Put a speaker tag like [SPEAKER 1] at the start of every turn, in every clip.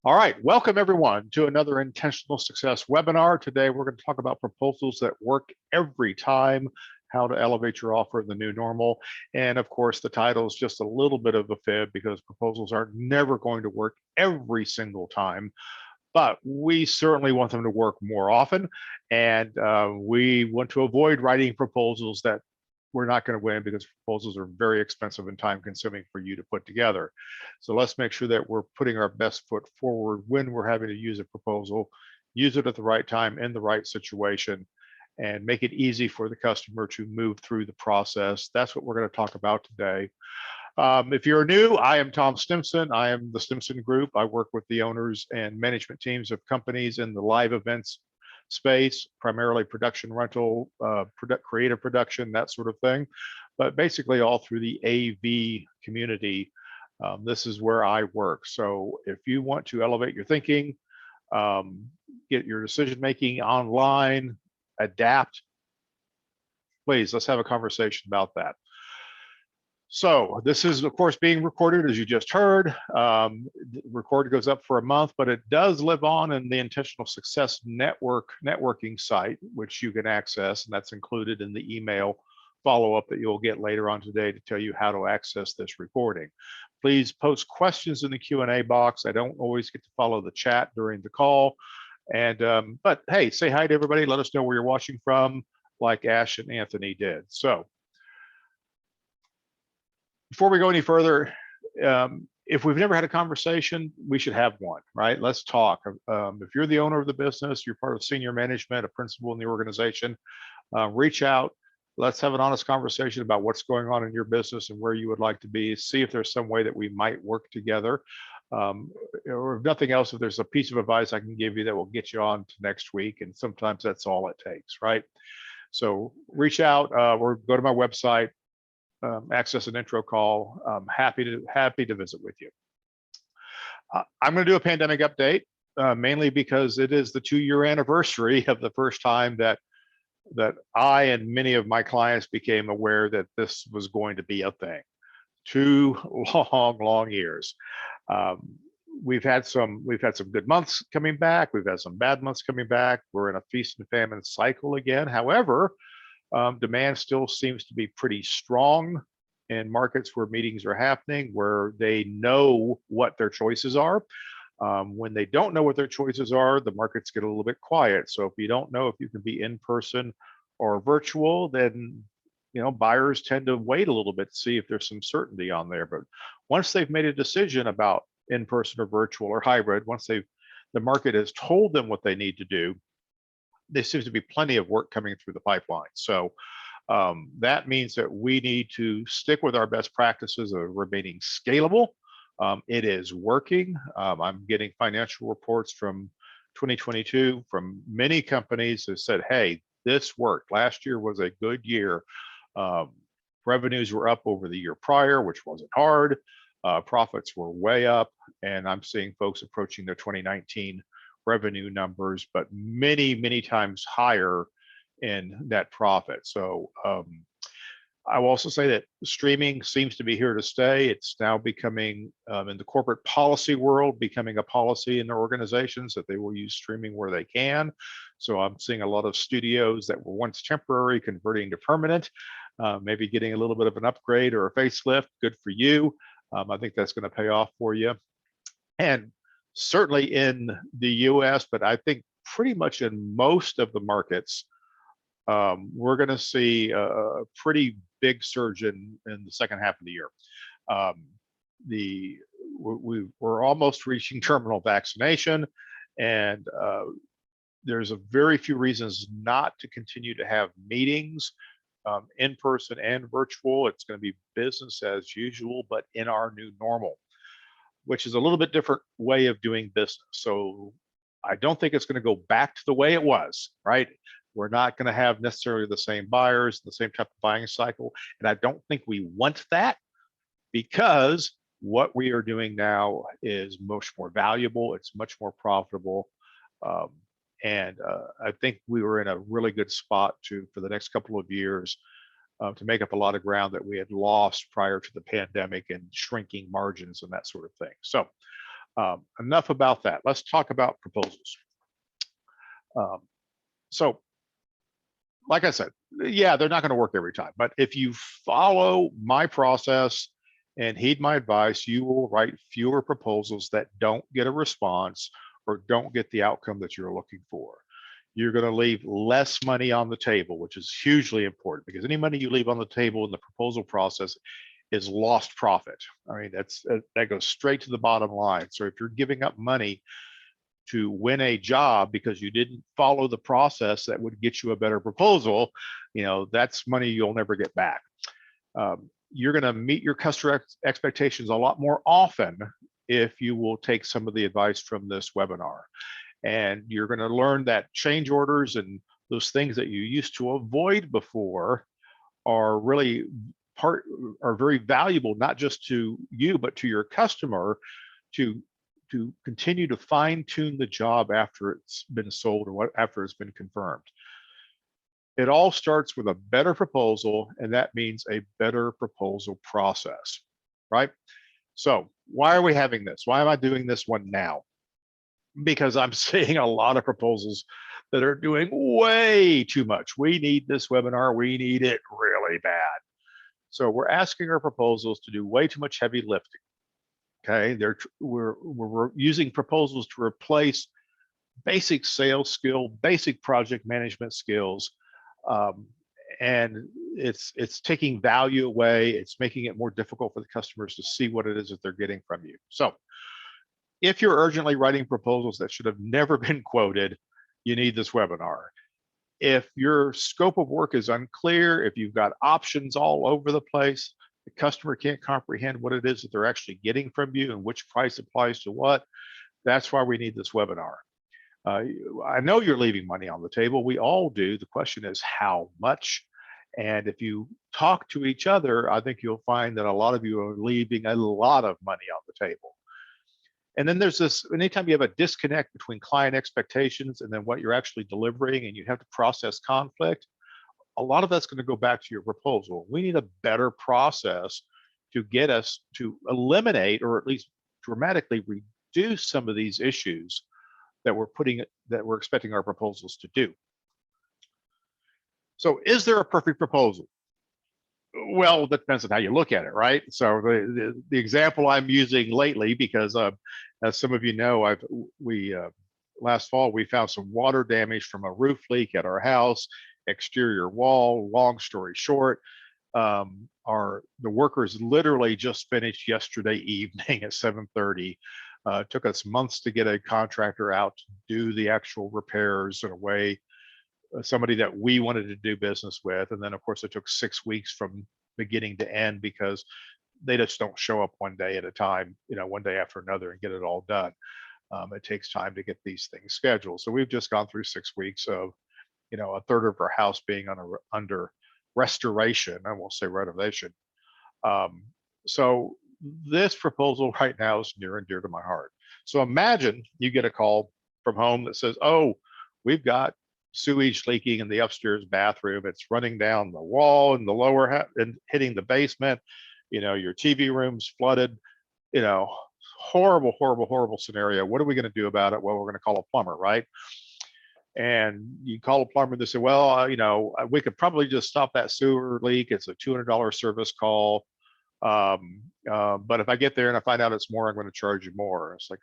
[SPEAKER 1] All right, welcome everyone to another Intentional Success webinar. Today we're going to talk about proposals that work every time, how to elevate your offer in the new normal. And of course, the title is just a little bit of a fib because proposals are never going to work every single time, but we certainly want them to work more often. And we want to avoid writing proposals that we're not going to win because proposals are very expensive and time consuming for you to put together. So let's make sure that we're putting our best foot forward when we're having to use a proposal, use it at the right time in the right situation, and make it easy for the customer to move through the process. That's what we're going to talk about today. If you're new, I am Tom Stimson. I am the Stimson Group. I work with the owners and management teams of companies in the live events space, primarily production rental, creative production, that sort of thing, but basically all through the AV community. This is where I work. So if you want to elevate your thinking, get your decision making online, adapt, please, let's have a conversation about that. So this is, of course, being recorded, as you just heard. Record goes up for a month, but it does live on in the Intentional Success networking site, which you can access, and that's included in the email follow-up that you'll get later on today to tell you how to access this recording. Please post questions in the Q&A box. I don't always get to follow the chat during the call, but hey, say hi to everybody. Let us know where you're watching from, like Ash and Anthony did. So before we go any further, if we've never had a conversation, we should have one, right? Let's talk. If you're the owner of the business, you're part of senior management, a principal in the organization, reach out. Let's have an honest conversation about what's going on in your business and where you would like to be. See if there's some way that we might work together. Or if nothing else, if there's a piece of advice I can give you that will get you on to next week. And sometimes that's all it takes, right? So reach out or go to my website, access an intro call. Happy to visit with you. I'm going to do a pandemic update, mainly because it is the 2-year anniversary of the first time that I and many of my clients became aware that this was going to be a thing. 2 long years. We've had some good months coming back. We've had some bad months coming back. We're in a feast and famine cycle again. However, demand still seems to be pretty strong in markets where meetings are happening, where they know what their choices are. When they don't know what their choices are, the markets get a little bit quiet. So if you don't know if you can be in person or virtual, then buyers tend to wait a little bit to see if there's some certainty on there. But once they've made a decision about in person or virtual or hybrid, once the market has told them what they need to do, there seems to be plenty of work coming through the pipeline. So that means that we need to stick with our best practices of remaining scalable. It is working. I'm getting financial reports from 2022 from many companies that said, hey, this worked. Last year was a good year. Revenues were up over the year prior, which wasn't hard. Profits were way up. And I'm seeing folks approaching their 2019 revenue numbers, but many times higher in net profit. So I will also say that streaming seems to be here to stay. It's now becoming, in the corporate policy world, becoming a policy in their organizations that they will use streaming where they can. So I'm seeing a lot of studios that were once temporary converting to permanent, maybe getting a little bit of an upgrade or a facelift. Good for you. I think that's going to pay off for you. And certainly in the US, but I think pretty much in most of the markets, we're going to see a pretty big surge in the second half of the year. We're almost reaching terminal vaccination, and there's a very few reasons not to continue to have meetings in person and virtual. It's going to be business as usual, but in our new normal, which is a little bit different way of doing business. So I don't think it's going to go back to the way it was, right? We're not going to have necessarily the same buyers, the same type of buying cycle. And I don't think we want that, because what we are doing now is much more valuable. It's much more profitable. And I think we were in a really good spot for the next couple of years to make up a lot of ground that we had lost prior to the pandemic and shrinking margins and that sort of thing. So Enough about that. Let's talk about proposals. Um, so, like I said, yeah, they're not going to work every time, but if you follow my process and heed my advice, you will write fewer proposals that don't get a response or don't get the outcome that you're looking for. You're going to leave less money on the table, which is hugely important, because any money you leave on the table in the proposal process is lost profit. I mean, that goes straight to the bottom line. So if you're giving up money to win a job because you didn't follow the process that would get you a better proposal, that's money you'll never get back. You're going to meet your customer expectations a lot more often if you will take some of the advice from this webinar. And you're going to learn that change orders and those things that you used to avoid before are really are very valuable, not just to you, but to your customer, to continue to fine tune the job after it's been sold or after it's been confirmed. It all starts with a better proposal, and that means a better proposal process, right? So why are we having this? Why am I doing this one now? Because I'm seeing a lot of proposals that are doing way too much. We need this webinar. We need it really bad. So we're asking our proposals to do way too much heavy lifting. Okay, we're using proposals to replace basic sales skill, basic project management skills, and it's taking value away. It's making it more difficult for the customers to see what it is that they're getting from you. So if you're urgently writing proposals that should have never been quoted, you need this webinar. If your scope of work is unclear, if you've got options all over the place, the customer can't comprehend what it is that they're actually getting from you and which price applies to what, that's why we need this webinar. I know you're leaving money on the table. We all do. The question is how much? And if you talk to each other, I think you'll find that a lot of you are leaving a lot of money on the table. And then there's this, anytime you have a disconnect between client expectations and then what you're actually delivering, and you have to process conflict, a lot of that's going to go back to your proposal. We need a better process to get us to eliminate, or at least dramatically reduce some of these issues that we're expecting our proposals to do. So is there a perfect proposal? Well, that depends on how you look at it, right? So the example I'm using lately, because as some of you know, last fall we found some water damage from a roof leak at our house, exterior wall. Long story short, the workers literally just finished yesterday evening at 7:30. Took us months to get a contractor out to do the actual repairs in a way, somebody that we wanted to do business with. And then of course it took 6 weeks from beginning to end, because they just don't show up one day at a time, one day after another, and get it all done. It takes time to get these things scheduled. So we've just gone through 6 weeks of, a third of our house being under restoration. I won't say renovation. So this proposal right now is near and dear to my heart. So imagine you get a call from home that says, oh, we've got sewage leaking in the upstairs bathroom. It's running down the wall in the lower and hitting the basement. Your TV room's flooded. Horrible, horrible, horrible scenario. What are we going to do about it? Well, we're going to call a plumber, right? And you call a plumber, they say, well, we could probably just stop that sewer leak. It's a $200 service call. But if I get there and I find out it's more, I'm going to charge you more. It's like,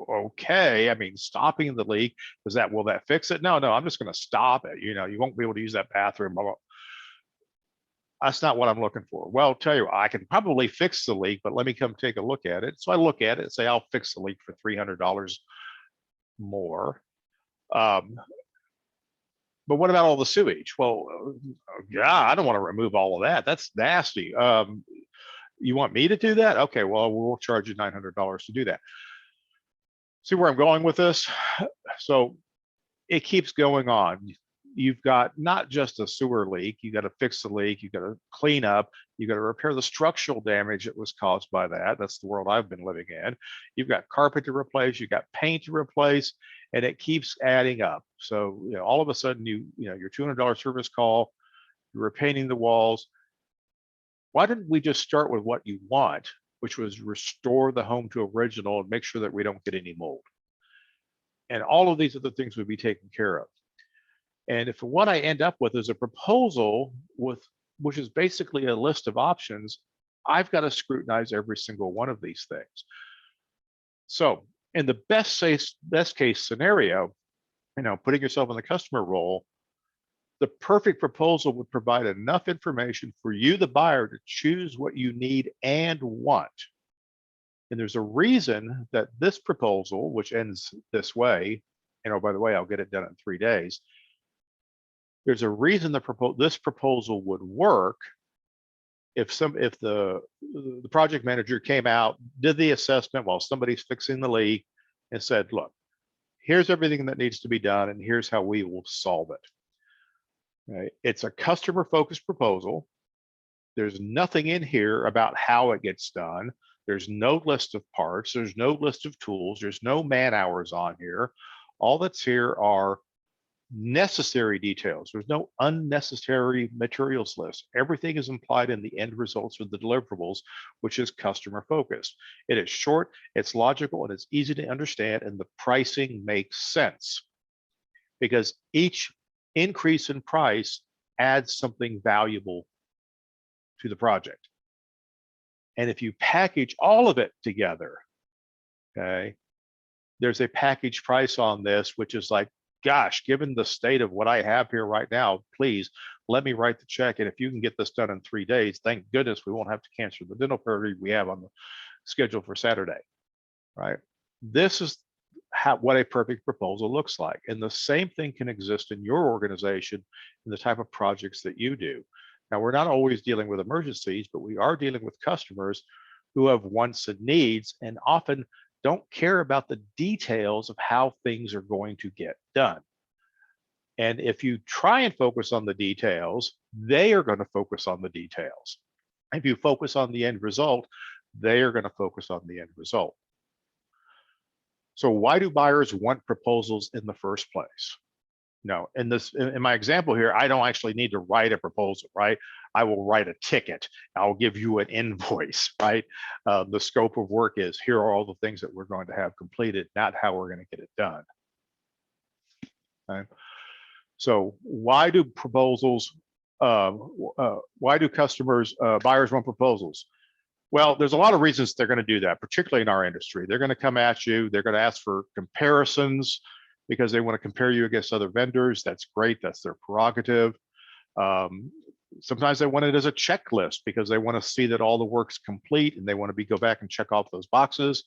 [SPEAKER 1] okay. I mean, stopping the leak, will that fix it? No, I'm just going to stop it. You won't be able to use that bathroom. Blah, blah. That's not what I'm looking for. Well, I'll tell you, I can probably fix the leak, but let me come take a look at it. So I look at it and say, I'll fix the leak for $300 more. But what about all the sewage? Well, yeah, I don't want to remove all of that. That's nasty. You want me to do that? Okay, well, we'll charge you $900 to do that. See where I'm going with this? So it keeps going on. You've got not just a sewer leak, you got to fix the leak, you got to clean up, you got to repair the structural damage that was caused by that. That's the world I've been living in. You've got carpet to replace, you've got paint to replace, and it keeps adding up. So all of a sudden your $200 service call, you're repainting the walls. Why didn't we just start with what you want which was restore the home to original and make sure that we don't get any mold. And all of these other things would be taken care of. And if what I end up with is a proposal which is basically a list of options, I've got to scrutinize every single one of these things. So in the best case scenario, putting yourself in the customer role, the perfect proposal would provide enough information for you, the buyer, to choose what you need and want. And there's a reason that this proposal, which ends this way, and oh, by the way, I'll get it done in 3 days. There's a reason this proposal would work if the project manager came out, did the assessment while somebody's fixing the leak, and said, look, here's everything that needs to be done, and here's how we will solve it. Right? It's a customer-focused proposal. There's nothing in here about how it gets done. There's no list of parts. There's no list of tools. There's no man hours on here. All that's here are necessary details. There's no unnecessary materials list. Everything is implied in the end results of the deliverables, which is customer focused. It is short, it's logical, and it's easy to understand, and the pricing makes sense because each increase in price adds something valuable to the project. And if you package all of it together, okay, there's a package price on this, which is like, gosh, given the state of what I have here right now, please let me write the check. And if you can get this done in 3 days, thank goodness we won't have to cancel the dental party we have on the schedule for Saturday, right? This is what a perfect proposal looks like. And the same thing can exist in your organization in the type of projects that you do. Now, we're not always dealing with emergencies, but we are dealing with customers who have wants and needs and often don't care about the details of how things are going to get done. And if you try and focus on the details, they are going to focus on the details. If you focus on the end result, they are going to focus on the end result. So why do buyers want proposals in the first place? No, in my example here, I don't actually need to write a proposal, right? I will write a ticket. I'll give you an invoice, right? The scope of work is here are all the things that we're going to have completed, not how we're going to get it done. Okay. So why do buyers want proposals? Well, there's a lot of reasons they're going to do that, particularly in our industry. They're going to come at you. They're going to ask for comparisons because they want to compare you against other vendors. That's great. That's their prerogative. Sometimes they want it as a checklist because they want to see that all the work's complete and they want to go back and check off those boxes.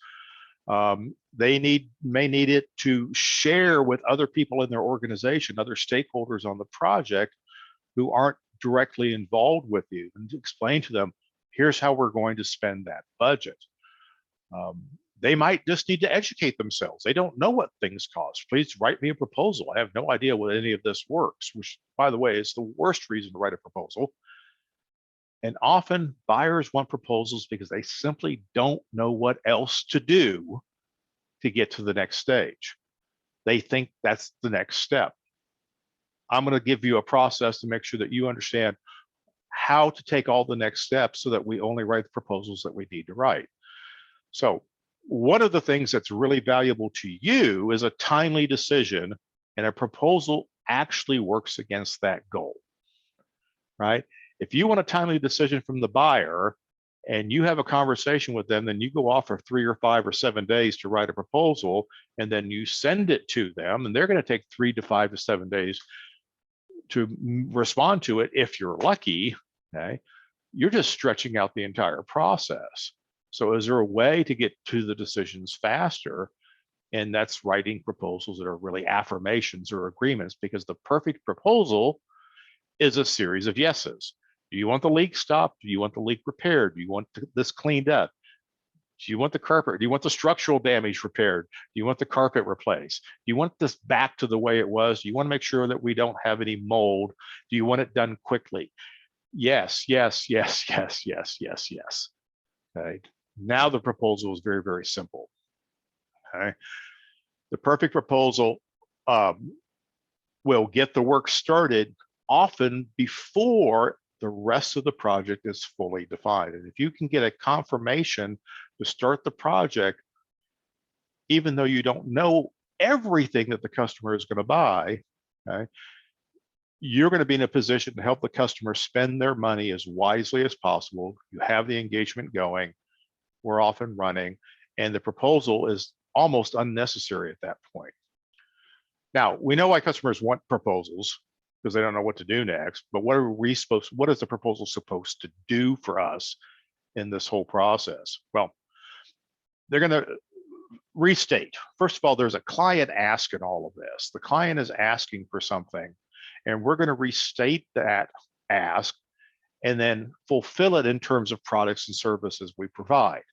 [SPEAKER 1] They may need it to share with other people in their organization, other stakeholders on the project who aren't directly involved with you, and to explain to them, here's how we're going to spend that budget. They might just need to educate themselves. They don't know what things cost. Please write me a proposal. I have no idea what any of this works, which, by the way, is the worst reason to write a proposal. And often buyers want proposals because they simply don't know what else to do to get to the next stage. They think that's the next step. I'm going to give you a process to make sure that you understand how to take all the next steps so that we only write the proposals that we need to write. So one of the things that's really valuable to you is a timely decision, and a proposal actually works against that goal, right? If you want a timely decision from the buyer and you have a conversation with them, then you go off for 3 or 5 or 7 days to write a proposal, and then you send it to them, and they're going to take 3 to 5 to 7 days to respond to it. If you're lucky, okay, you're just stretching out the entire process. So is there a way to get to the decisions faster? And that's writing proposals that are really affirmations or agreements, because the perfect proposal is a series of yeses. Do you want the leak stopped? Do you want the leak repaired? Do you want this cleaned up? Do you want the carpet? Do you want the structural damage repaired? Do you want the carpet replaced? Do you want this back to the way it was? Do you want to make sure that we don't have any mold? Do you want it done quickly? Yes, yes, yes, yes, yes, yes, yes. Okay. Now the proposal is very, very simple. Okay. The perfect proposal will get the work started often before the rest of the project is fully defined. And if you can get a confirmation to start the project, even though you don't know everything that the customer is going to buy, okay, you're going to be in a position to help the customer spend their money as wisely as possible. You have the engagement going, we're off and running, and the proposal is almost unnecessary at that point. Now, we know why customers want proposals, because they don't know what to do next, but what is the proposal supposed to do for us in this whole process? Well, they're going to restate. First of all, there's a client ask in all of this. The client is asking for something, and we're going to restate that ask and then fulfill it in terms of products and services we provide.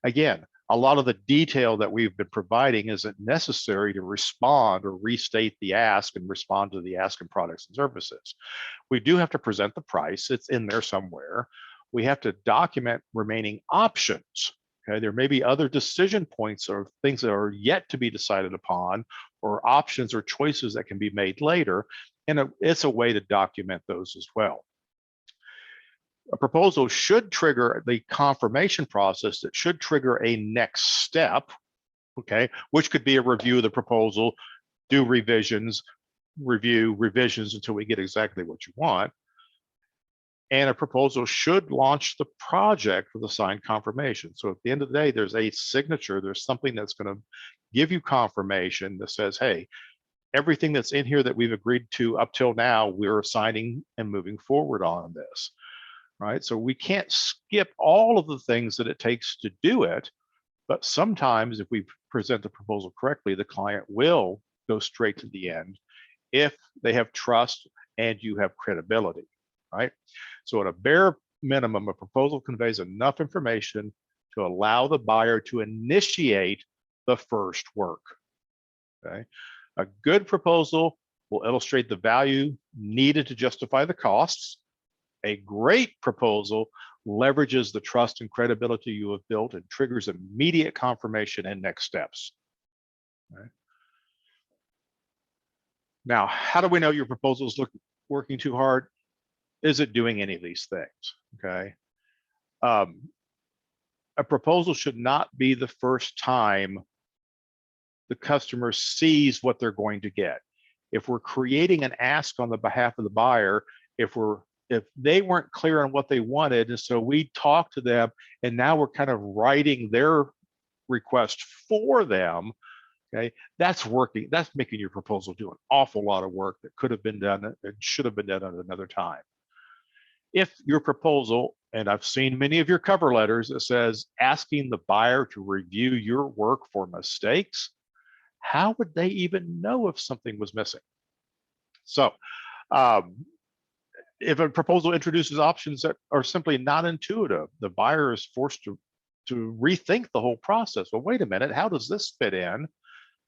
[SPEAKER 1] Again, a lot of the detail that we've been providing isn't necessary to respond or restate the ask and respond to the ask in products and services. We do have to present the price. It's in there somewhere. We have to document remaining options. Okay, there may be other decision points or things that are yet to be decided upon, or options or choices that can be made later. And it's a way to document those as well. A proposal should trigger the confirmation process that should trigger a next step, okay, which could be a review of the proposal, do revisions, review revisions until we get exactly what you want. And a proposal should launch the project with a signed confirmation. So at the end of the day, there's a signature, there's something that's going to give you confirmation that says, hey, everything that's in here that we've agreed to up till now, we're signing and moving forward on this. Right? So we can't skip all of the things that it takes to do it, but sometimes if we present the proposal correctly, the client will go straight to the end if they have trust and you have credibility, right? So at a bare minimum, a proposal conveys enough information to allow the buyer to initiate the first work, okay? A good proposal will illustrate the value needed to justify the costs. A great proposal leverages the trust and credibility you have built and triggers immediate confirmation and next steps. Okay. Now, how do we know your proposal is working too hard? Is it doing any of these things? Okay. A proposal should not be the first time the customer sees what they're going to get. If we're creating an ask on the behalf of the buyer, if they weren't clear on what they wanted, and so we talked to them, and now we're kind of writing their request for them, okay, that's working. That's making your proposal do an awful lot of work that could have been done and should have been done at another time. If your proposal, and I've seen many of your cover letters that says asking the buyer to review your work for mistakes, how would they even know if something was missing? So, if a proposal introduces options that are simply not intuitive, the buyer is forced to rethink the whole process. Well, wait a minute, how does this fit in?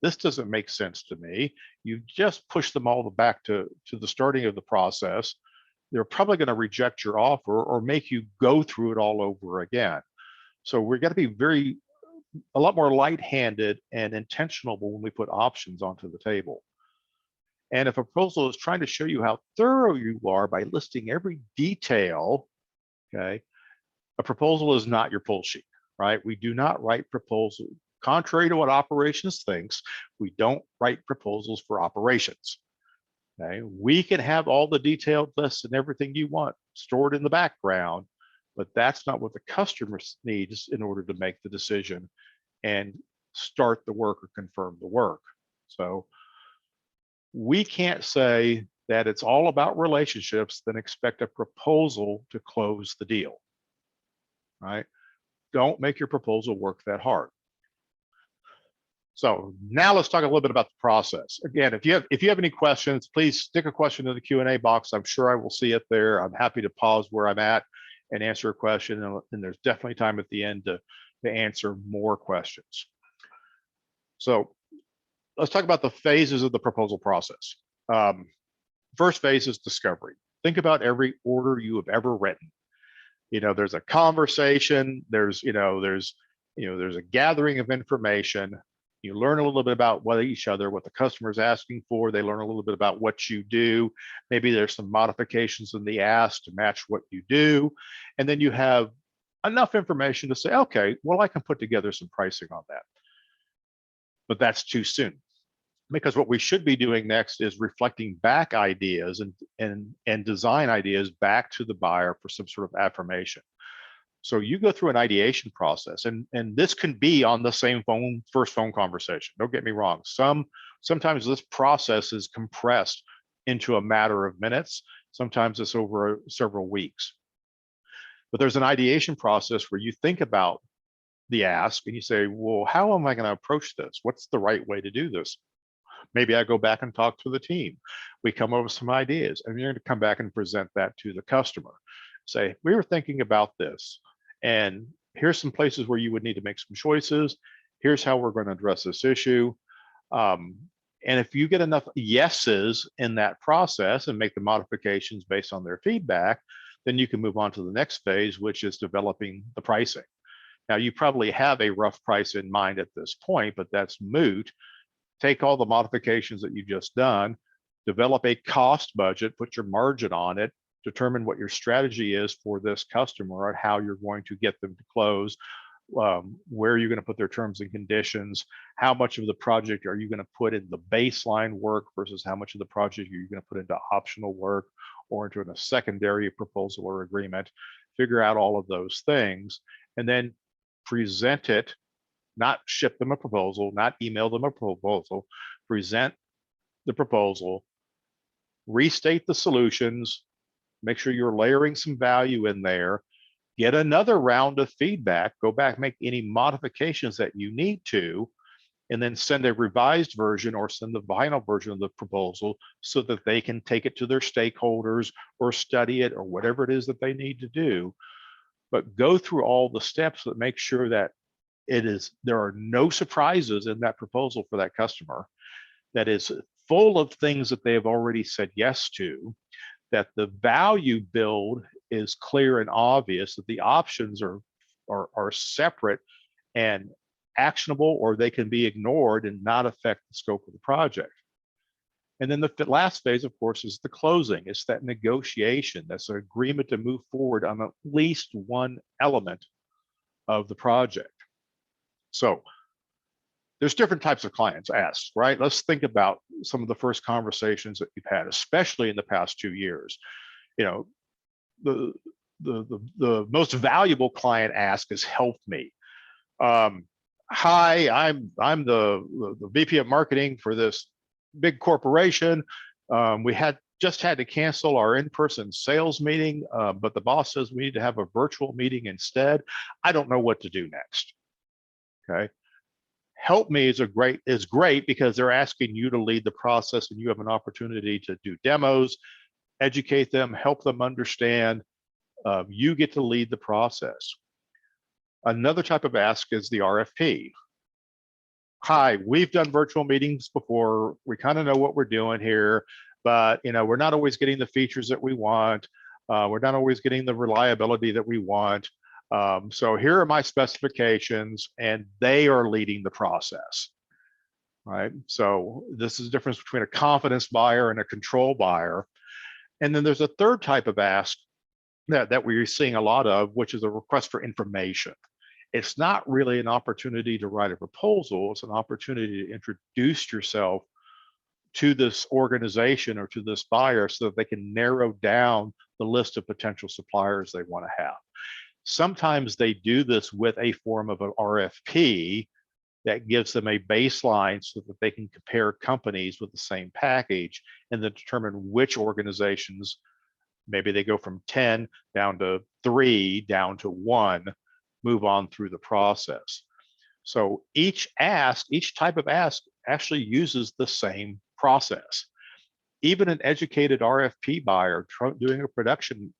[SPEAKER 1] This doesn't make sense to me. You just push them all back to the starting of the process. They're probably going to reject your offer or make you go through it all over again. So we're going to be a lot more light-handed and intentional when we put options onto the table. And if a proposal is trying to show you how thorough you are by listing every detail, okay, a proposal is not your pull sheet, right? We do not write proposals. Contrary to what operations thinks, we don't write proposals for operations. Okay, we can have all the detailed lists and everything you want stored in the background, but that's not what the customer needs in order to make the decision and start the work or confirm the work. So we can't say that it's all about relationships, then expect a proposal to close the deal, right? Don't make your proposal work that hard. So now let's talk a little bit about the process. Again, if you have any questions, please stick a question in the Q&A box. I'm sure I will see it there. I'm happy to pause where I'm at and answer a question. And there's definitely time at the end to answer more questions. So let's talk about the phases of the proposal process. First phase is discovery. Think about every order you have ever written. There's a conversation, there's a gathering of information, You learn a little bit about what each other, what the customer is asking for. They learn a little bit about what you do. Maybe there's some modifications in the ask to match what you do. And then you have enough information to say, okay, well, I can put together some pricing on that. But that's too soon. Because what we should be doing next is reflecting back ideas and design ideas back to the buyer for some sort of affirmation. So you go through an ideation process, and this can be on the same first phone conversation. Don't get me wrong. Sometimes this process is compressed into a matter of minutes. Sometimes it's over several weeks. But there's an ideation process where you think about the ask and you say, well, how am I going to approach this? What's the right way to do this? Maybe I go back and talk to the team. We come up with some ideas, and you're going to come back and present that to the customer. Say, we were thinking about this, and here's some places where you would need to make some choices. Here's how we're going to address this issue. And if you get enough yeses in that process and make the modifications based on their feedback, then you can move on to the next phase, which is developing the pricing. Now, you probably have a rough price in mind at this point, but that's moot. Take all the modifications that you've just done, develop a cost budget, put your margin on it, determine what your strategy is for this customer and how you're going to get them to close, where you're going to put their terms and conditions, how much of the project are you going to put in the baseline work versus how much of the project are you going to put into optional work or into a secondary proposal or agreement. Figure out all of those things and then present it. Not ship them a proposal, not email them a proposal, present the proposal, restate the solutions, make sure you're layering some value in there, get another round of feedback, go back, make any modifications that you need to, and then send a revised version or send the final version of the proposal so that they can take it to their stakeholders or study it or whatever it is that they need to do. But go through all the steps that make sure that there are no surprises in that proposal for that customer, that is full of things that they have already said yes to, that the value build is clear and obvious, that the options are separate and actionable, or they can be ignored and not affect the scope of the project. And then the last phase, of course, is the closing. It's that negotiation. That's an agreement to move forward on at least one element of the project. So there's different types of clients asked, right? Let's think about some of the first conversations that you've had, especially in the past 2 years. You know, the most valuable client ask is help me. Hi, I'm the VP of marketing for this big corporation. We just had to cancel our in-person sales meeting, but the boss says we need to have a virtual meeting instead. I don't know what to do next. Okay. Help me is great because they're asking you to lead the process, and you have an opportunity to do demos, educate them, help them understand. You get to lead the process. Another type of ask is the RFP. Hi, we've done virtual meetings before. We kind of know what we're doing here, but we're not always getting the features that we want. We're not always getting the reliability that we want. So here are my specifications, and they are leading the process, right? So this is the difference between a confidence buyer and a control buyer. And then there's a third type of ask that we're seeing a lot of, which is a request for information. It's not really an opportunity to write a proposal. It's an opportunity to introduce yourself to this organization or to this buyer so that they can narrow down the list of potential suppliers they want to have. Sometimes they do this with a form of an RFP that gives them a baseline so that they can compare companies with the same package and then determine which organizations, maybe they go from 10 down to 3, down to 1, move on through the process. So each type of ask actually uses the same process. Even an educated RFP buyer doing a production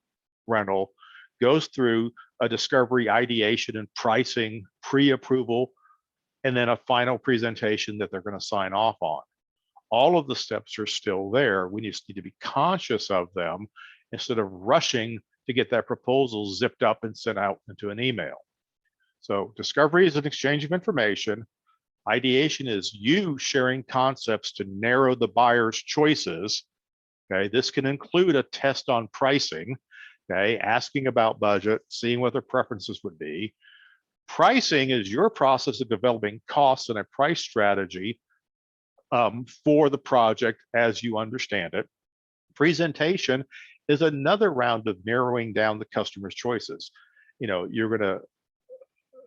[SPEAKER 1] rental goes through a discovery, ideation, and pricing, pre-approval, and then a final presentation that they're going to sign off on. All of the steps are still there. We just need to be conscious of them instead of rushing to get that proposal zipped up and sent out into an email. So discovery is an exchange of information. Ideation is you sharing concepts to narrow the buyer's choices. Okay, this can include a test on pricing, okay, asking about budget, seeing what their preferences would be. Pricing is your process of developing costs and a price strategy for the project as you understand it. Presentation is another round of narrowing down the customer's choices. You know, you're going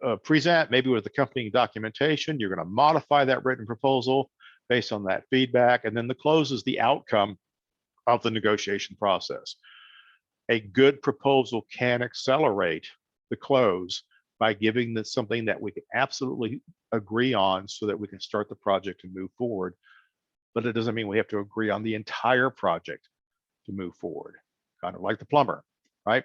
[SPEAKER 1] to present maybe with accompanying documentation. You're going to modify that written proposal based on that feedback, and then the close is the outcome of the negotiation process. A good proposal can accelerate the close by giving this something that we can absolutely agree on so that we can start the project and move forward. But it doesn't mean we have to agree on the entire project to move forward, kind of like the plumber, right?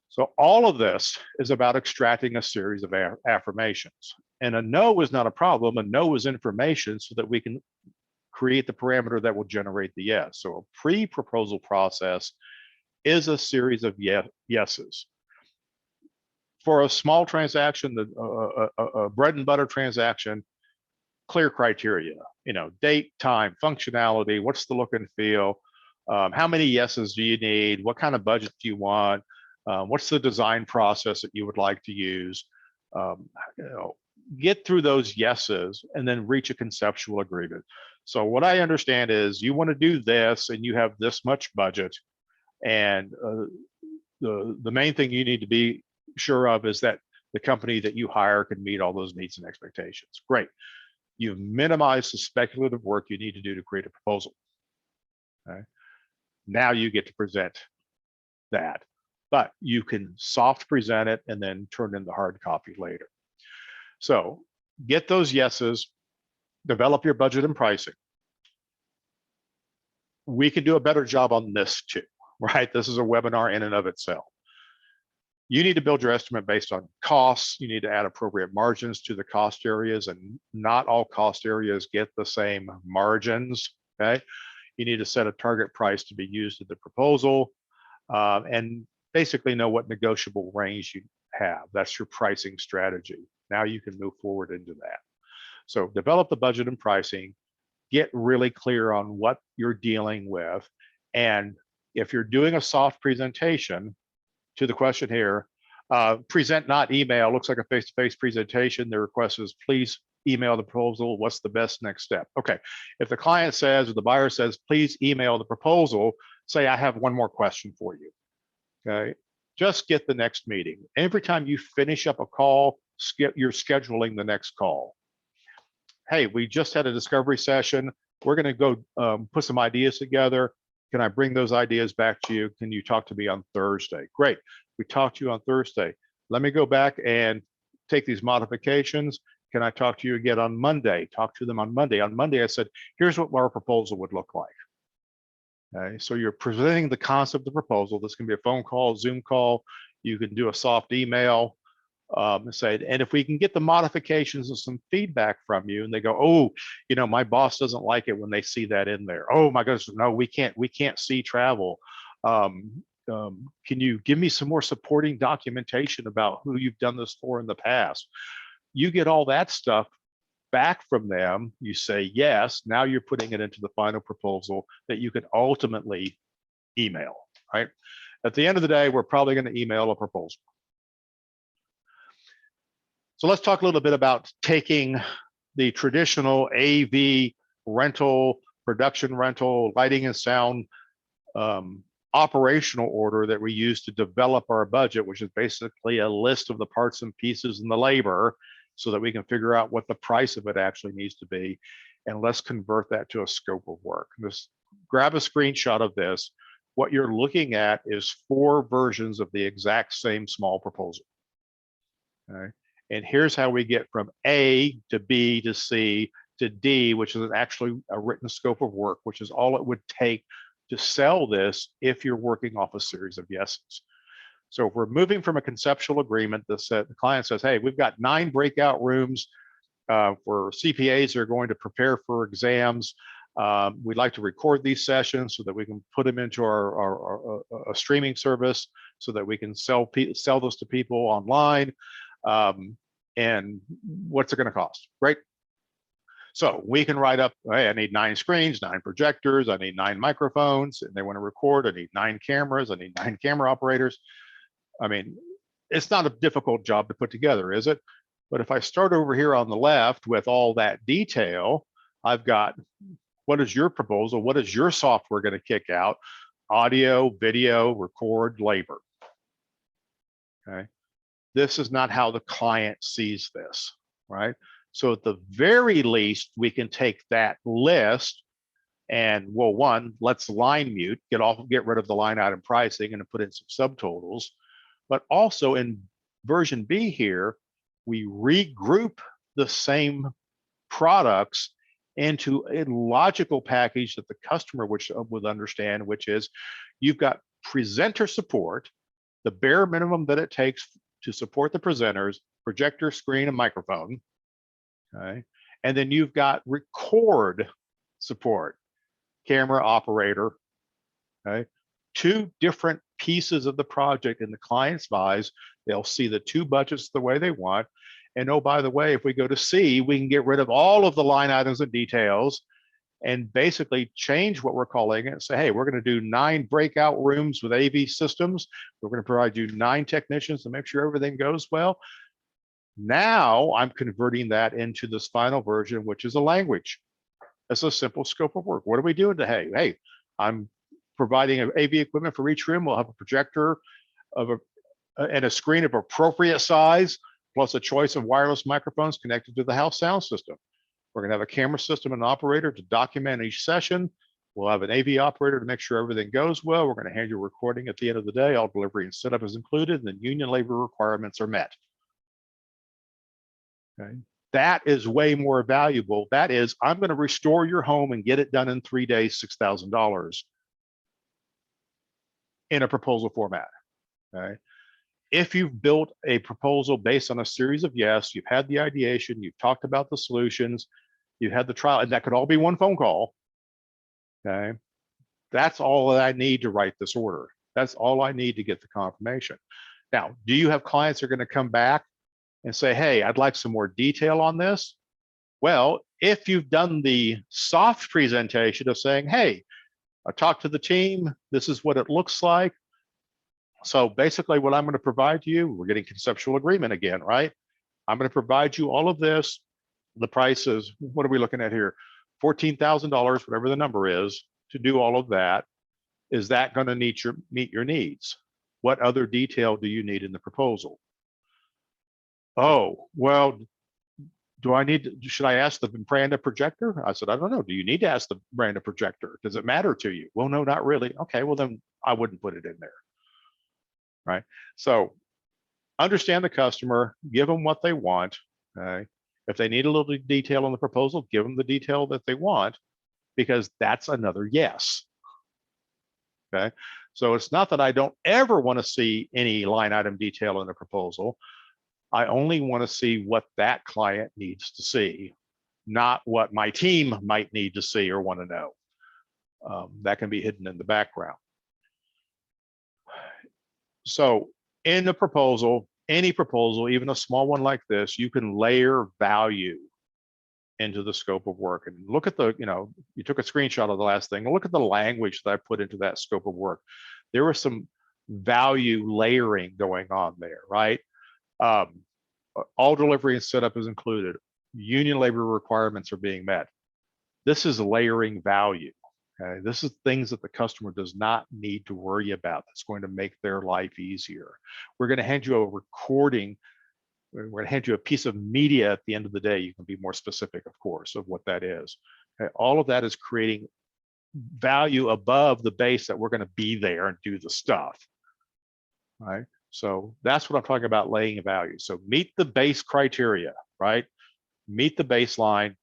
[SPEAKER 1] So all of this is about extracting a series of affirmations. And a no is not a problem. A no is information so that we can create the parameter that will generate the yes. So a pre-proposal process is a series of yeses. For a small transaction, a bread and butter transaction, clear criteria, you know, date, time, functionality, what's the look and feel, how many yeses do you need, what kind of budget do you want, what's the design process that you would like to use, you know, get through those yeses and then reach a conceptual agreement. So what I understand is you want to do this and you have this much budget, and the main thing you need to be sure of is that the company that you hire can meet all those needs and expectations. Great. You've minimized the speculative work you need to do to create a proposal. Okay. Now you get to present that, but you can soft present it and then turn in the hard copy later. So get those yeses, develop your budget and pricing. We can do a better job on this too, right? This is a webinar in and of itself. You need to build your estimate based on costs. You need to add appropriate margins to the cost areas, and not all cost areas get the same margins, okay? You need to set a target price to be used in the proposal, and basically know what negotiable range you have. That's your pricing strategy. Now you can move forward into that. So develop the budget and pricing, get really clear on what you're dealing with. And if you're doing a soft presentation, to the question here, present not email, looks like a face-to-face presentation. The request is please email the proposal. What's the best next step? Okay, if the client says, or the buyer says, please email the proposal, say, I have one more question for you, okay? Just get the next meeting. Every time you finish up a call, you're scheduling the next call. Hey, we just had a discovery session. We're gonna go put some ideas together. Can I bring those ideas back to you? Can you talk to me on Thursday? Great, we talked to you on Thursday. Let me go back and take these modifications. Can I talk to you again on Monday? Talk to them on Monday. On Monday, I said, here's what our proposal would look like. Okay, so you're presenting the concept of the proposal. This can be a phone call, Zoom call. You can do a soft email. And if we can get the modifications and some feedback from you, and they go, oh, you know, my boss doesn't like it when they see that in there. Oh my goodness, no, we can't see travel. Can you give me some more supporting documentation about who you've done this for in the past? You get all that stuff back from them. You say yes. Now you're putting it into the final proposal that you can ultimately email. Right? At the end of the day, we're probably going to email a proposal. So let's talk a little bit about taking the traditional AV rental, production rental, lighting and sound operational order that we use to develop our budget, which is basically a list of the parts and pieces and the labor so that we can figure out what the price of it actually needs to be. And let's convert that to a scope of work. Just grab a screenshot of this. What you're looking at is 4 versions of the exact same small proposal. Okay. And here's how we get from A to B to C to D, which is actually a written scope of work, which is all it would take to sell this if you're working off a series of yeses. So if we're moving from a conceptual agreement, the client says, hey, we've got 9 breakout rooms for CPAs that are going to prepare for exams. We'd like to record these sessions so that we can put them into our streaming service so that we can sell those to people online. and what's it going to cost? Right. So we can write up, hey, I need 9 screens, 9 projectors, I need 9 microphones, and they want to record, I need 9 cameras, I need 9 camera operators. I mean, it's not a difficult job to put together, is it? But if I start over here on the left with all that detail, I've got, what is your proposal? What is your software going to kick out? Audio, video, record, labor. Okay. This is not how the client sees this, right? So at the very least, we can take that list and, well, one, let's line mute, get rid of the line item pricing and put in some subtotals. But also in version B here, we regroup the same products into a logical package that the customer would understand, which is you've got presenter support, the bare minimum that it takes to support the presenters, projector, screen, and microphone. Okay. And then you've got record support, camera operator. Okay. 2 different pieces of the project in the client's eyes. They'll see the 2 budgets the way they want. And oh, by the way, if we go to C, we can get rid of all of the line items and details and basically change what we're calling it and say, hey, we're going to do 9 breakout rooms with AV systems. We're going to provide you 9 technicians to make sure everything goes well. Now I'm converting that into this final version, which is a language. It's a simple scope of work. What are we doing today? Hey, I'm providing AV equipment for each room. We'll have a projector and a screen of appropriate size, plus a choice of wireless microphones connected to the house sound system. We're going to have a camera system and an operator to document each session. We'll have an AV operator to make sure everything goes well. We're going to hand you a recording at the end of the day. All delivery and setup is included, and the union labor requirements are met. Okay. That is way more valuable. That is, I'm going to restore your home and get it done in 3 days, $6,000 in a proposal format. Okay. If you've built a proposal based on a series of yes, you've had the ideation, you've talked about the solutions, you've had the trial, and that could all be one phone call. Okay. That's all that I need to write this order. That's all I need to get the confirmation. Now, do you have clients that are going to come back and say, hey, I'd like some more detail on this? Well, if you've done the soft presentation of saying, hey, I talked to the team, this is what it looks like. So basically what I'm going to provide you, we're getting conceptual agreement again, right? I'm going to provide you all of this. The price is, what are we looking at here? $14,000, whatever the number is, to do all of that. Is that going to meet your needs? What other detail do you need in the proposal? Oh, well, should I ask the brand of projector? I said, I don't know. Do you need to ask the brand of projector? Does it matter to you? Well, no, not really. Okay, well then I wouldn't put it in there. Right. So understand the customer, give them what they want. Okay. If they need a little detail on the proposal, give them the detail that they want, because that's another yes. Okay. So it's not that I don't ever want to see any line item detail in the proposal. I only want to see what that client needs to see, not what my team might need to see or want to know. That can be hidden in the background. So in the proposal, any proposal, even a small one like this, you can layer value into the scope of work. And look at the, you took a screenshot of the last thing. Look at the language that I put into that scope of work. There was some value layering going on there, right? All delivery and setup is included. Union labor requirements are being met. This is layering value. Okay? This is things that the customer does not need to worry about. That's going to make their life easier. We're going to hand you a recording. We're going to hand you a piece of media at the end of the day. You can be more specific, of course, of what that is. Okay? All of that is creating value above the base that we're going to be there and do the stuff. Right? So that's what I'm talking about, laying value. So meet the base criteria, right? Meet the baseline,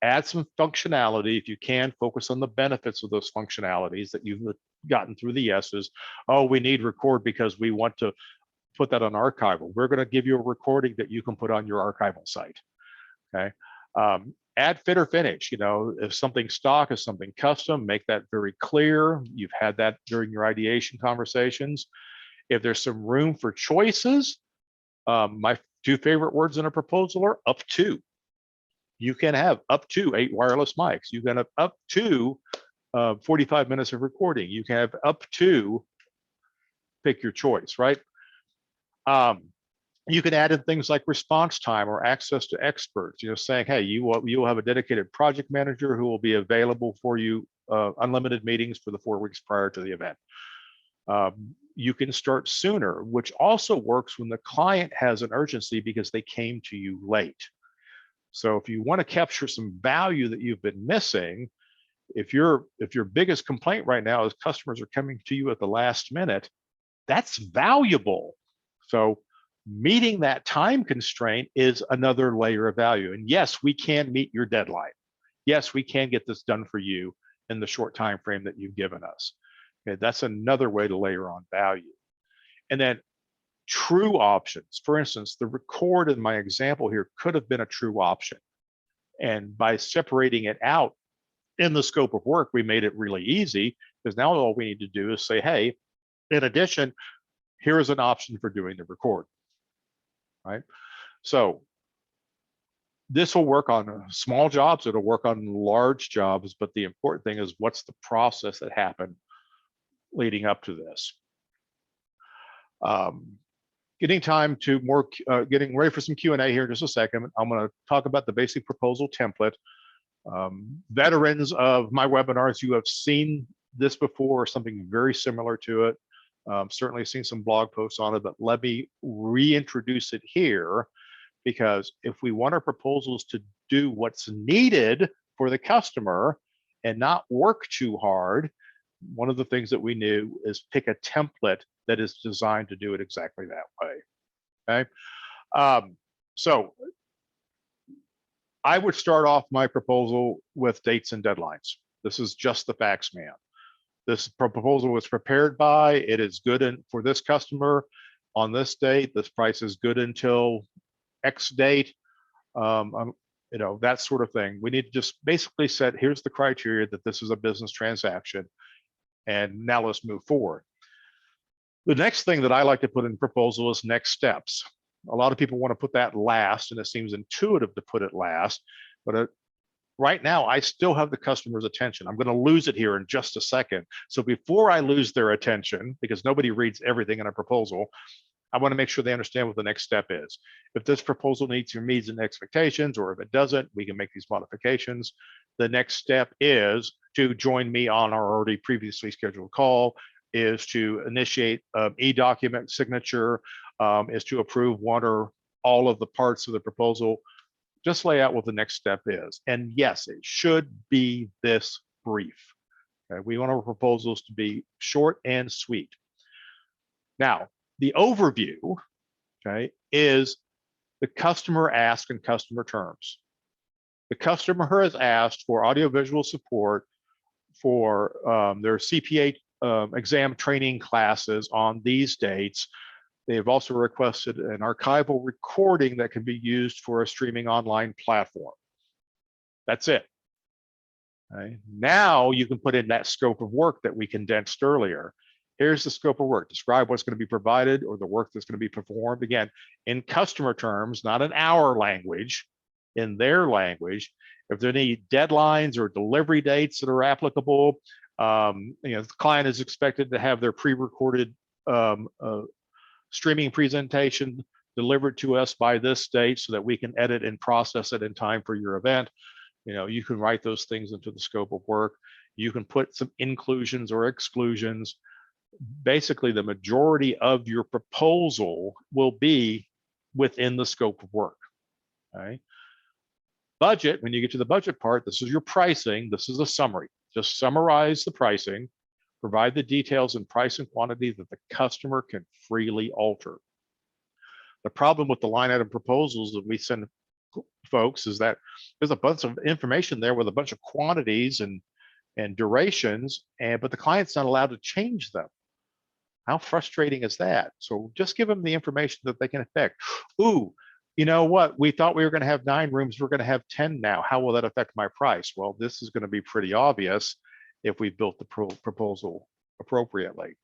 [SPEAKER 1] add some functionality. If you can, focus on the benefits of those functionalities that you've gotten through the yeses. Oh, we need record because we want to put that on archival. We're going to give you a recording that you can put on your archival site. Okay. Add fit or finish. If something stock is something custom, make that very clear. You've had that during your ideation conversations. If there's some room for choices, my Two favorite words in a proposal are up to. You can have up to 8 wireless mics. You can have up to 45 minutes of recording. You can have up to, pick your choice, right? You can add in things like response time or access to experts, saying, hey, you will have a dedicated project manager who will be available for you, unlimited meetings for the 4 weeks prior to the event. You can start sooner, which also works when the client has an urgency because they came to you late. So if you want to capture some value that you've been missing, if your biggest complaint right now is customers are coming to you at the last minute, that's valuable. So meeting that time constraint is another layer of value. And yes, we can meet your deadline. Yes, we can get this done for you in the short time frame that you've given us. Okay, that's another way to layer on value. And then true options. For instance, the record in my example here could have been a true option. And by separating it out in the scope of work, we made it really easy, because now all we need to do is say, hey, in addition, here is an option for doing the record, right? So this will work on small jobs, it'll work on large jobs, but the important thing is what's the process that happened leading up to this. Getting time to more, getting ready for some Q&A here in just a second. I'm going to talk about the basic proposal template. Veterans of my webinars, you have seen this before or something very similar to it. Certainly seen some blog posts on it, but let me reintroduce it here, because if we want our proposals to do what's needed for the customer and not work too hard, one of the things that we knew is pick a template that is designed to do it exactly that way. Okay. So I would start off my proposal with dates and deadlines. This is just the facts, man. This proposal was prepared by, it is good for this customer on this date. This price is good until X date. That sort of thing. We need to just basically set, here's the criteria that this is a business transaction, and now let's move forward. The next thing that I like to put in proposal is next steps. A lot of people want to put that last, and it seems intuitive to put it last, but right now I still have the customer's attention. I'm going to lose it here in just a second. So before I lose their attention, because nobody reads everything in a proposal, I want to make sure they understand what the next step is. If this proposal meets your needs and expectations, or if it doesn't, we can make these modifications. The next step is to join me on our already previously scheduled call, is to initiate e-document signature, is to approve one or all of the parts of the proposal. Just lay out what the next step is. And yes, it should be this brief. Okay? We want our proposals to be short and sweet. Now, the overview, okay, is the customer ask and customer terms. The customer has asked for audiovisual support for their CPA exam training classes on these dates. They have also requested an archival recording that can be used for a streaming online platform. That's it. Okay. Now you can put in that scope of work that we condensed earlier. Here's the scope of work. Describe what's going to be provided or the work that's going to be performed. Again, in customer terms, not in our language, in their language. If there are any deadlines or delivery dates that are applicable, the client is expected to have their pre-recorded streaming presentation delivered to us by this date so that we can edit and process it in time for your event. You can write those things into the scope of work. You can put some inclusions or exclusions. Basically, the majority of your proposal will be within the scope of work. Okay. Budget, when you get to the budget part, this is your pricing. This is a summary. Just summarize the pricing, provide the details in price and quantity that the customer can freely alter. The problem with the line item proposals that we send folks is that there's a bunch of information there with a bunch of quantities and durations, but the client's not allowed to change them. How frustrating is that? So just give them the information that they can affect. Ooh, you know what? We thought we were going to have 9 rooms. We're going to have 10 now. How will that affect my price? Well, this is going to be pretty obvious if we built the proposal appropriately.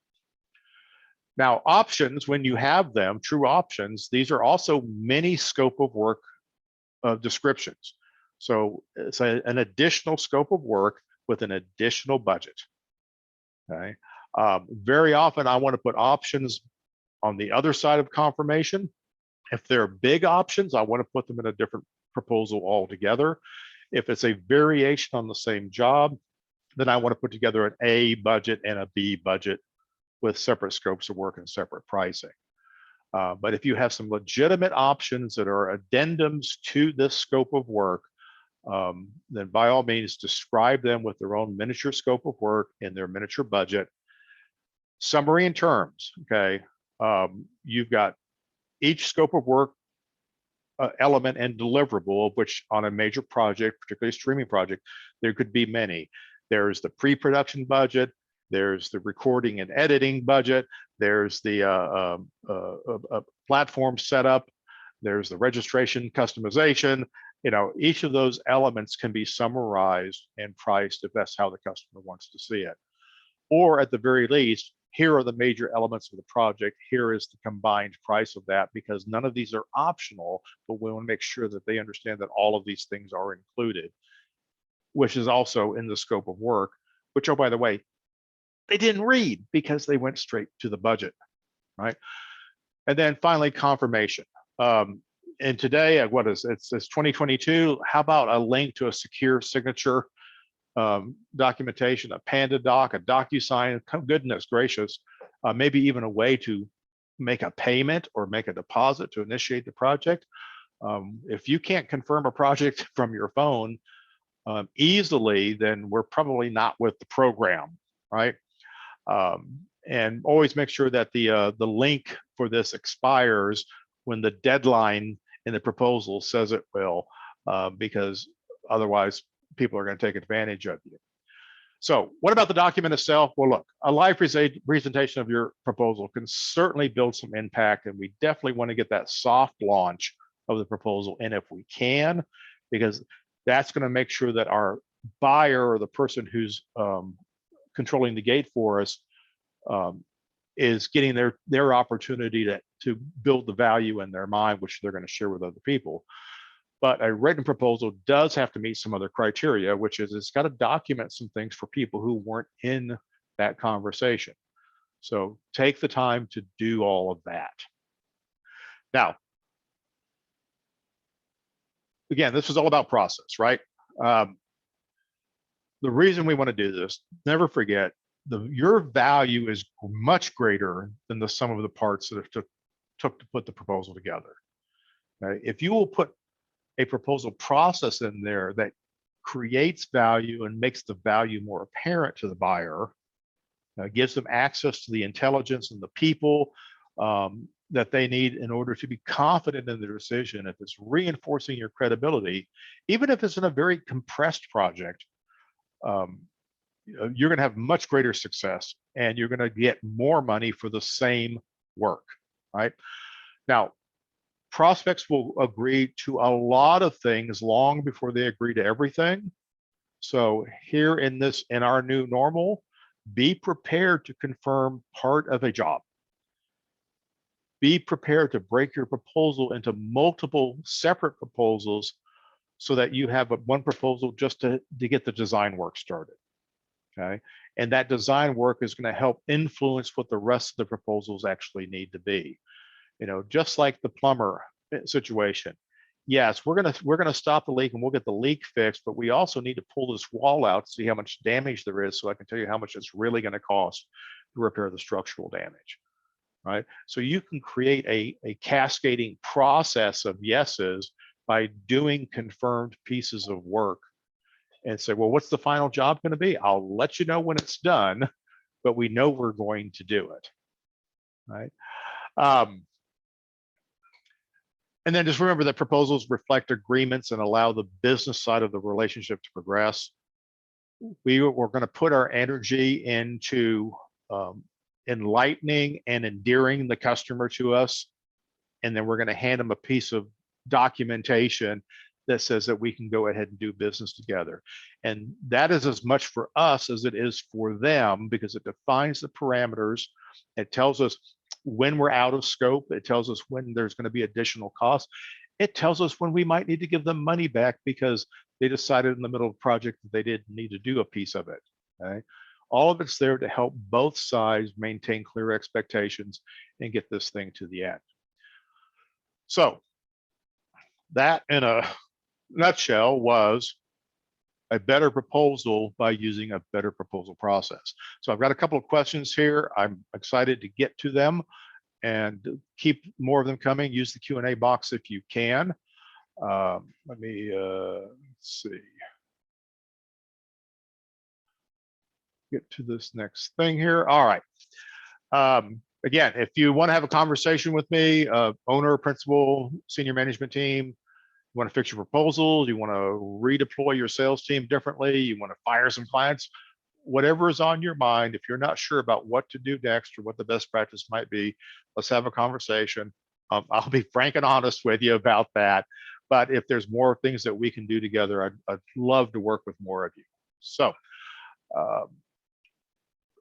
[SPEAKER 1] Now, options, when you have them, true options, these are also mini scope of work descriptions. So it's an additional scope of work with an additional budget. Okay. Very often I want to put options on the other side of confirmation. If they're big options, I want to put them in a different proposal altogether. If it's a variation on the same job, then I want to put together an A budget and a B budget with separate scopes of work and separate pricing. But if you have some legitimate options that are addendums to this scope of work, then by all means describe them with their own miniature scope of work and their miniature budget. Summary and terms, okay? You've got each scope of work element and deliverable, of which on a major project, particularly a streaming project, there could be many. There's the pre-production budget, there's the recording and editing budget, there's the platform setup, there's the registration customization. You know, each of those elements can be summarized and priced if that's how the customer wants to see it. Or at the very least, here are the major elements of the project. Here is the combined price of that, because none of these are optional, but we want to make sure that they understand that all of these things are included, which is also in the scope of work, which, oh, by the way, they didn't read because they went straight to the budget, right? And then finally, confirmation. And today, what is it's 2022? How about a link to a secure signature documentation, a PandaDoc, a DocuSign? Goodness gracious, maybe even a way to make a payment or make a deposit to initiate the project. If you can't confirm a project from your phone easily, then we're probably not with the program, right? And always make sure that the link for this expires when the deadline in the proposal says it will, because otherwise people are going to take advantage of you. So what about the document itself? Well, look, a live presentation of your proposal can certainly build some impact, and we definitely want to get that soft launch of the proposal in if we can, because that's going to make sure that our buyer, or the person who's controlling the gate for us, is getting their opportunity to build the value in their mind, which they're going to share with other people. But a written proposal does have to meet some other criteria, which is it's got to document some things for people who weren't in that conversation. So take the time to do all of that. Now, again, this is all about process, right? The reason we want to do this, never forget, your value is much greater than the sum of the parts that it took to put the proposal together. Okay? If you will put a proposal process in there that creates value and makes the value more apparent to the buyer, gives them access to the intelligence and the people that they need in order to be confident in their decision, if it's reinforcing your credibility, even if it's in a very compressed project, you're going to have much greater success, and you're going to get more money for the same work, right? Now, prospects will agree to a lot of things long before they agree to everything. So here in our new normal, be prepared to confirm part of a job. Be prepared to break your proposal into multiple separate proposals so that you have one proposal just to get the design work started. Okay, and that design work is going to help influence what the rest of the proposals actually need to be. You know, just like the plumber situation. Yes, we're gonna stop the leak and we'll get the leak fixed, but we also need to pull this wall out to see how much damage there is, so I can tell you how much it's really going to cost to repair the structural damage. Right? So you can create a cascading process of yeses by doing confirmed pieces of work, and say, well, what's the final job going to be? I'll let you know when it's done, but we know we're going to do it, right? And then just remember that proposals reflect agreements and allow the business side of the relationship to progress. We're going to put our energy into enlightening and endearing the customer to us, and then we're going to hand them a piece of documentation that says that we can go ahead and do business together. And that is as much for us as it is for them, because it defines the parameters. It tells us when we're out of scope. It tells us when there's going to be additional costs. It tells us when we might need to give them money back because they decided in the middle of the project that they didn't need to do a piece of it. Okay? All of it's there to help both sides maintain clear expectations and get this thing to the end. So that, in a nutshell, was a better proposal by using a better proposal process. So I've got a couple of questions here. I'm excited to get to them, and keep more of them coming. Use the Q&A box if you can. Let me see. Get to this next thing here. All right. Again, if you want to have a conversation with me, owner, principal, senior management team, you want to fix your proposals, you want to redeploy your sales team differently, you want to fire some clients, whatever is on your mind, if you're not sure about what to do next or what the best practice might be, let's have a conversation. I'll be frank and honest with you about that. But if there's more things that we can do together, I'd love to work with more of you. So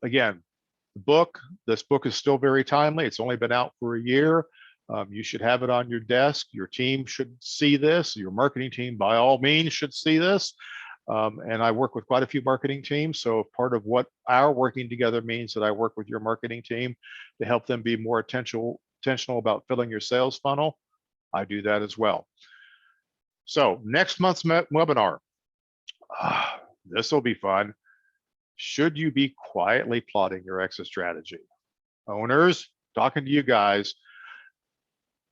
[SPEAKER 1] again, this book is still very timely. It's only been out for a year. You should have it on your desk. Your team should see this. Your marketing team, by all means, should see this. And I work with quite a few marketing teams. So part of what our working together means that I work with your marketing team to help them be more intentional about filling your sales funnel. I do that as well. So next month's webinar, this will be fun. Should you be quietly plotting your exit strategy? Owners, talking to you guys,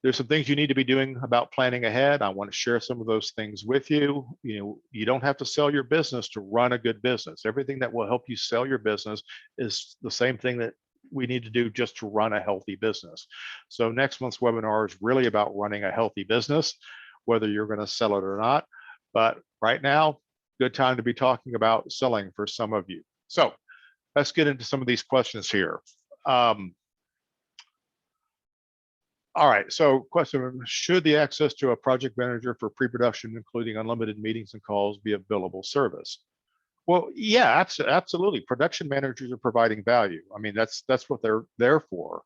[SPEAKER 1] there's some things you need to be doing about planning ahead. I want to share some of those things with you. You don't have to sell your business to run a good business. Everything that will help you sell your business is the same thing that we need to do just to run a healthy business. So next month's webinar is really about running a healthy business, whether you're going to sell it or not. But right now, good time to be talking about selling for some of you. So let's get into some of these questions here. All right, so question, should the access to a project manager for pre-production, including unlimited meetings and calls, be a billable service? Well, yeah, absolutely. Production managers are providing value. I mean, that's what they're there for.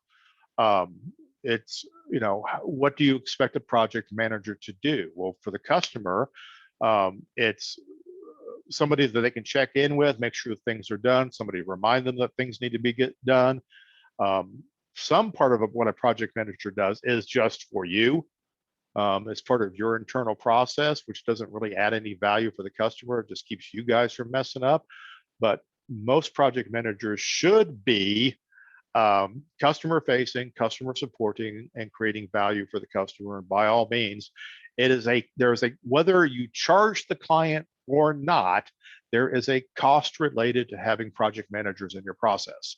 [SPEAKER 1] It's, what do you expect a project manager to do? Well, for the customer, it's somebody that they can check in with, make sure things are done, somebody remind them that things need to be done. Some part of what a project manager does is just for you. It's part of your internal process, which doesn't really add any value for the customer. It just keeps you guys from messing up. But most project managers should be customer facing, customer supporting, and creating value for the customer. And by all means, whether you charge the client or not, there is a cost related to having project managers in your process.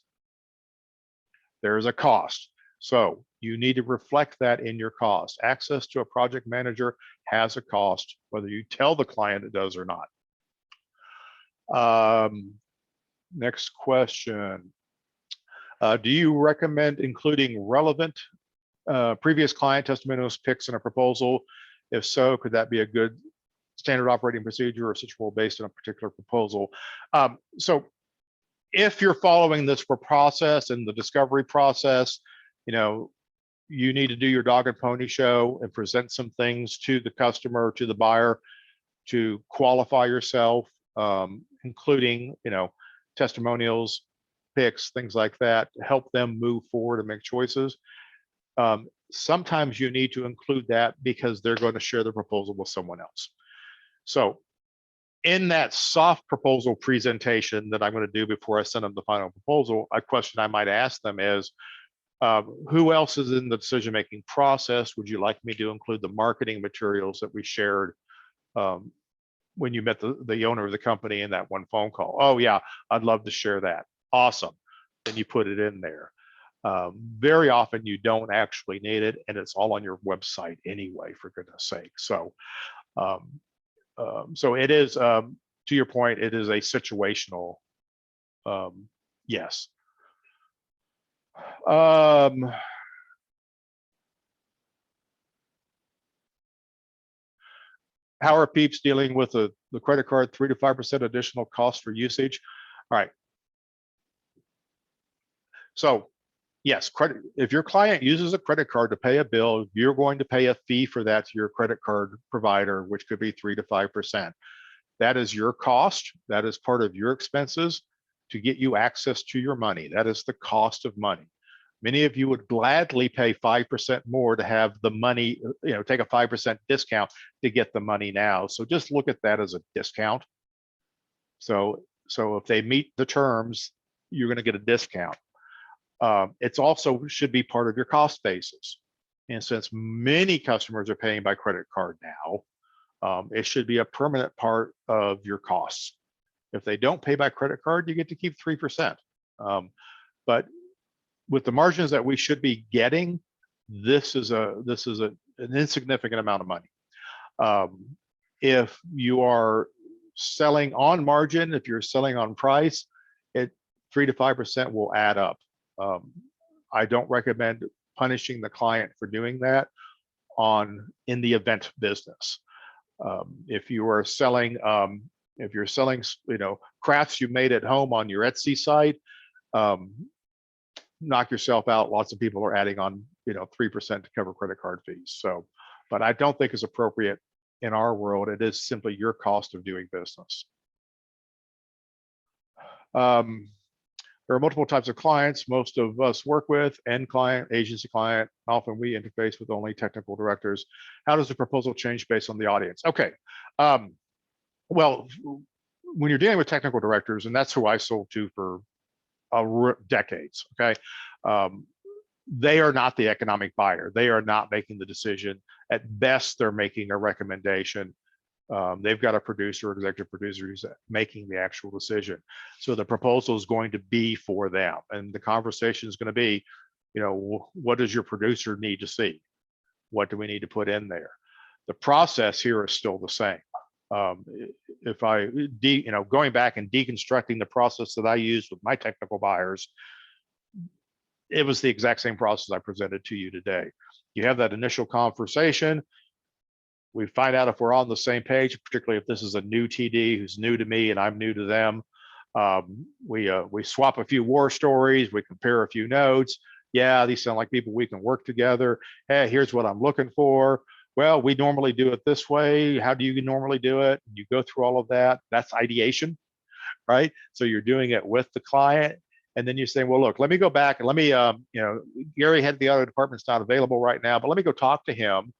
[SPEAKER 1] There is a cost. So you need to reflect that in your cost. Access to a project manager has a cost, whether you tell the client it does or not. Next question. Do you recommend including relevant previous client testimonials, pics in a proposal? If so, could that be a good standard operating procedure or suitable based on a particular proposal? So if you're following this process and the discovery process, you need to do your dog and pony show and present some things to the customer, to the buyer, to qualify yourself, including, testimonials, pics, things like that, to help them move forward and make choices. Sometimes you need to include that because they're going to share the proposal with someone else. So in that soft proposal presentation that I'm going to do before I send them the final proposal, a question I might ask them is, who else is in the decision-making process? Would you like me to include the marketing materials that we shared when you met the owner of the company in that one phone call? Oh yeah, I'd love to share that. Awesome. Then you put it in there. Very often you don't actually need it, and it's all on your website anyway, for goodness sake. So so it is, to your point, it is a situational yes. How are peeps dealing with the credit card 3 to 5% additional cost for usage? All right. So yes, credit. If your client uses a credit card to pay a bill, you're going to pay a fee for that to your credit card provider, which could be 3 to 5%. That is your cost. That is part of your expenses to get you access to your money. That is the cost of money. Many of you would gladly pay 5% more to have the money, take a 5% discount to get the money now. So just look at that as a discount. So if they meet the terms, you're going to get a discount. It's also should be part of your cost basis. And since many customers are paying by credit card now, it should be a permanent part of your costs. If they don't pay by credit card, you get to keep 3%. But with the margins that we should be getting, this is an insignificant amount of money. If you are selling on margin, if you're selling on price, 3 to 5% will add up. I don't recommend punishing the client for doing that in the event business. If you are selling, if you're selling, crafts you made at home on your Etsy site, knock yourself out. Lots of people are adding on, 3% to cover credit card fees. So, but I don't think it's appropriate in our world. It is simply your cost of doing business. There are multiple types of clients most of us work with: end client, agency client. Often we interface with only technical directors. How does the proposal change based on the audience? Okay. Well, when you're dealing with technical directors, and that's who I sold to for decades, okay, they are not the economic buyer. They are not making the decision. At best, they're making a recommendation. They've got a producer, executive producer, who's making the actual decision. So the proposal is going to be for them, and the conversation is going to be, what does your producer need to see? What do we need to put in there? The process here is still the same. If I, going back and deconstructing the process that I used with my technical buyers, it was the exact same process I presented to you today. You have that initial conversation. We find out if we're on the same page, particularly if this is a new TD who's new to me and I'm new to them. We swap a few war stories. We compare a few notes. Yeah, these sound like people we can work together. Hey, here's what I'm looking for. Well, we normally do it this way. How do you normally do it? You go through all of that. That's ideation, right? So you're doing it with the client. And then you say, well, look, let me go back and let me, Gary, head of the auto department's not available right now, but let me go talk to him.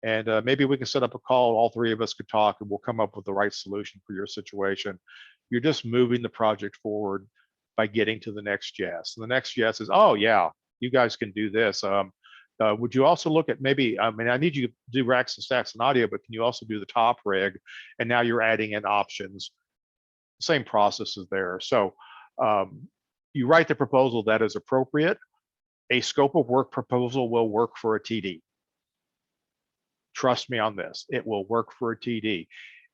[SPEAKER 1] And maybe we can set up a call. All three of us could talk and we'll come up with the right solution for your situation. You're just moving the project forward by getting to the next yes. And the next yes is, oh yeah, you guys can do this. Would you also look at maybe, I need you to do racks and stacks and audio, but can you also do the top rig? And now you're adding in options. Same process is there. So you write the proposal that is appropriate. A scope of work proposal will work for a TD. Trust me on this, it will work for a TD.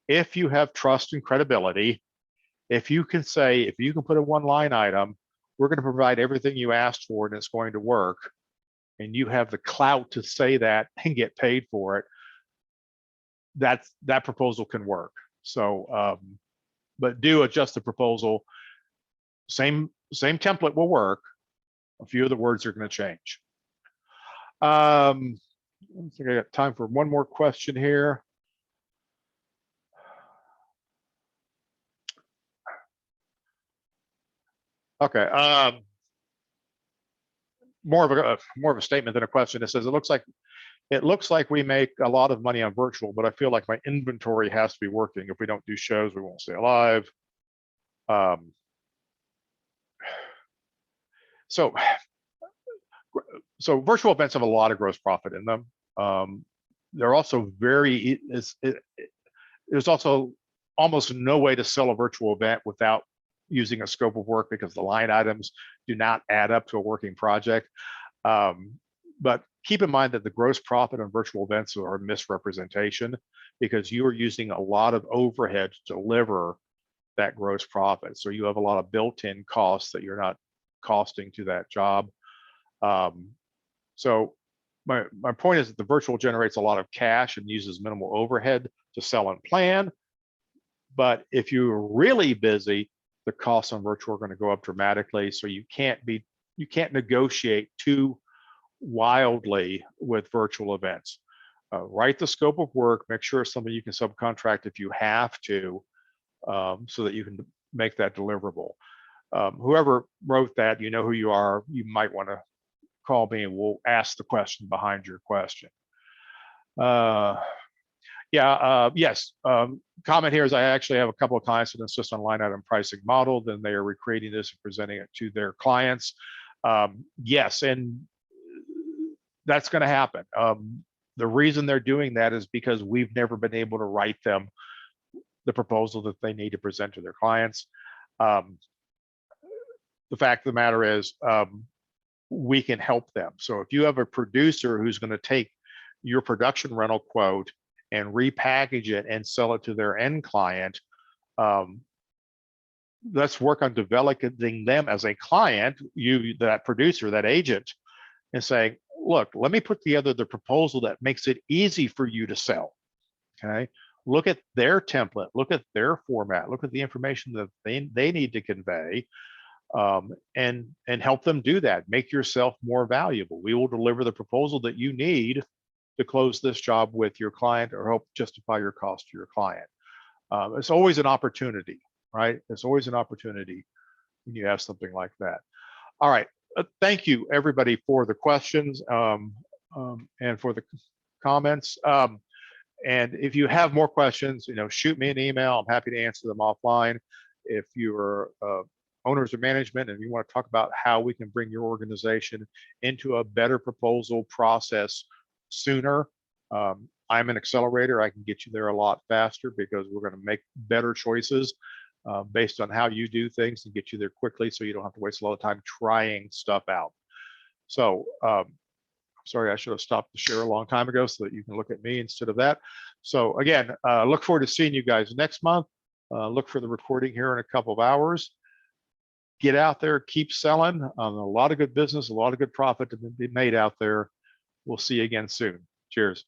[SPEAKER 1] If you have trust and credibility, if you can say, if you can put a one line item, we're going to provide everything you asked for and it's going to work, and you have the clout to say that and get paid for it, that proposal can work. So, but do adjust the proposal. Same template will work. A few of the words are going to change. I think I got time for one more question here. Okay. More of a statement than a question. It says, it looks like we make a lot of money on virtual, but I feel like my inventory has to be working. If we don't do shows, we won't stay alive. So virtual events have a lot of gross profit in them. They're also there's also almost no way to sell a virtual event without using a scope of work, because the line items do not add up to a working project. But keep in mind that the gross profit on virtual events are a misrepresentation, because you are using a lot of overhead to deliver that gross profit. So you have a lot of built-in costs that you're not costing to that job. So my point is that the virtual generates a lot of cash and uses minimal overhead to sell and plan. But if you're really busy, the costs on virtual are going to go up dramatically. So you can't be, you can't negotiate too wildly with virtual events. Write the scope of work, make sure it's something you can subcontract if you have to, so that you can make that deliverable. Whoever wrote that, you know who you are. You might want to call me and we'll ask the question behind your question. Yes. Comment here is I actually have a couple of clients that insist on line item pricing model. Then they are recreating this and presenting it to their clients. Yes, and that's going to happen. The reason they're doing that is because we've never been able to write them the proposal that they need to present to their clients. The fact of the matter is, we can help them. So if you have a producer who's going to take your production rental quote and repackage it and sell it to their end client, let's work on developing them as a client, that producer, that agent, and saying, look, let me put together the proposal that makes it easy for you to sell. Okay, look at their template, look at their format, look at the information that they need to convey, and help them do that. Make yourself more valuable. We will deliver the proposal that you need to close this job with your client or help justify your cost to your client. It's always an opportunity, right? It's always an opportunity when you have something like that. All right. Thank you, everybody, for the questions and for the comments. And if you have more questions, shoot me an email. I'm happy to answer them offline. If you're owners of management and you want to talk about how we can bring your organization into a better proposal process sooner, I'm an accelerator. I can get you there a lot faster because we're going to make better choices based on how you do things and get you there quickly, so you don't have to waste a lot of time trying stuff out. So sorry, I should have stopped the share a long time ago so that you can look at me instead of that. So again, look forward to seeing you guys next month. Look for the recording here in a couple of hours. Get out there, keep selling. A lot of good business, a lot of good profit to be made out there. We'll see you again soon. Cheers.